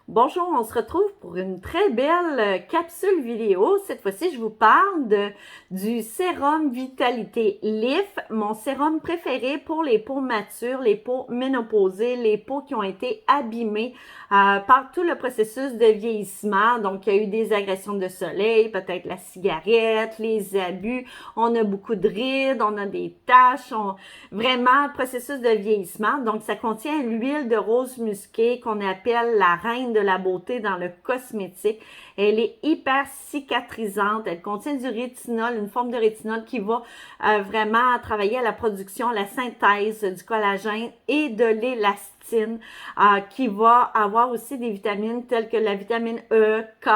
Bonjour, on se retrouve pour une très belle capsule vidéo. Cette fois-ci, je vous parle du sérum Vitalité Lift, mon sérum préféré pour les peaux matures, les peaux ménopausées, les peaux qui ont été abîmées par tout le processus de vieillissement. Donc, il y a eu des agressions de soleil, peut-être la cigarette, les abus, on a beaucoup de rides, on a des taches, vraiment le processus de vieillissement. Donc, ça contient l'huile de rose musquée qu'on appelle la reine de la beauté dans le cosmétique. Elle est hyper cicatrisante. Elle contient du rétinol, une forme de rétinol qui va vraiment travailler à la production, la synthèse du collagène et de l'élastine, qui va avoir aussi des vitamines telles que la vitamine E, K,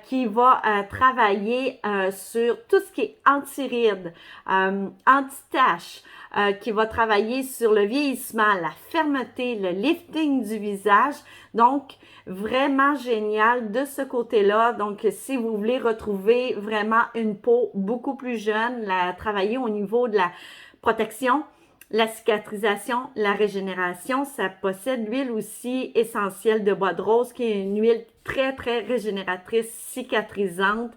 qui va travailler sur tout ce qui est anti-rides, anti-taches, qui va travailler sur le vieillissement, la fermeté, le lifting du visage. Donc, vraiment génial de ce côté-là. Donc, si vous voulez retrouver vraiment une peau beaucoup plus jeune, la travailler au niveau de la protection, la cicatrisation, la régénération, ça possède l'huile aussi essentielle de bois de rose, qui est une huile très, très régénératrice, cicatrisante,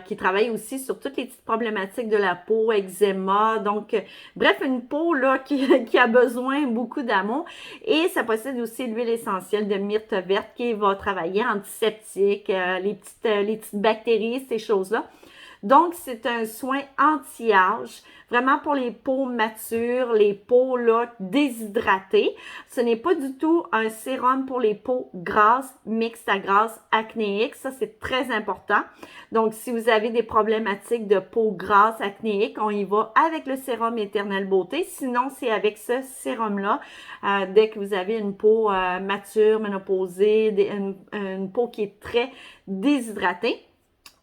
qui travaille aussi sur toutes les petites problématiques de la peau, eczéma. Donc, bref, une peau là qui a besoin beaucoup d'amour. Et ça possède aussi l'huile essentielle de myrte verte qui va travailler antiseptique, les petites bactéries, ces choses-là. Donc, c'est un soin anti-âge, vraiment pour les peaux matures, les peaux là déshydratées. Ce n'est pas du tout un sérum pour les peaux grasses, mixtes à grasses, acnéiques. Ça, c'est très important. Donc, si vous avez des problématiques de peau grasse, acnéique, on y va avec le sérum Éternelle Beauté. Sinon, c'est avec ce sérum-là, dès que vous avez une peau mature, ménopausée, une peau qui est très déshydratée.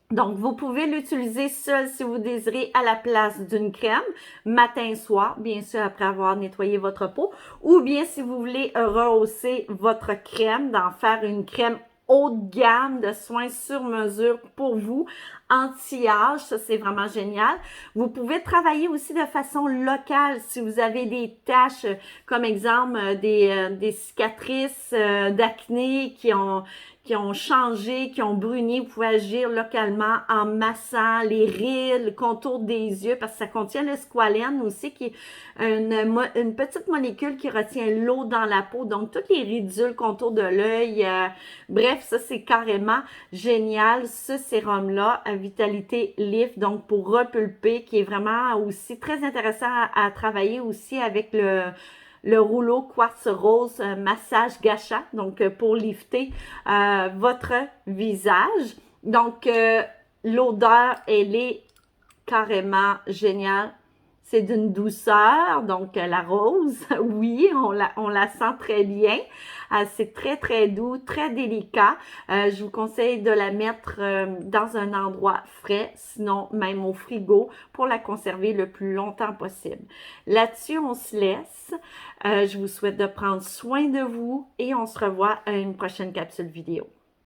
Donc, vous pouvez l'utiliser seul si vous désirez à la place d'une crème, matin et soir, bien sûr après avoir nettoyé votre peau, ou bien si vous voulez rehausser votre crème, d'en faire une crème haut de gamme de soins sur mesure pour vous, anti-âge, ça c'est vraiment génial. Vous pouvez travailler aussi de façon locale si vous avez des taches, comme exemple des cicatrices d'acné qui ont changé, qui ont bruni. Vous pouvez agir localement en massant les rides, le contour des yeux, parce que ça contient le squalène aussi, qui est une petite molécule qui retient l'eau dans la peau. Donc, toutes les ridules, contour de l'œil, bref, ça, c'est carrément génial, ce sérum-là, Vitalité Lift, donc pour repulper, qui est vraiment aussi très intéressant à travailler aussi avec le rouleau quartz rose massage gacha, donc pour lifter votre visage. Donc, l'odeur, elle est carrément géniale. C'est d'une douceur, donc la rose, oui, on la sent très bien. C'est très, très doux, très délicat. Je vous conseille de la mettre dans un endroit frais, sinon même au frigo, pour la conserver le plus longtemps possible. Là-dessus, on se laisse. Je vous souhaite de prendre soin de vous et on se revoit à une prochaine capsule vidéo.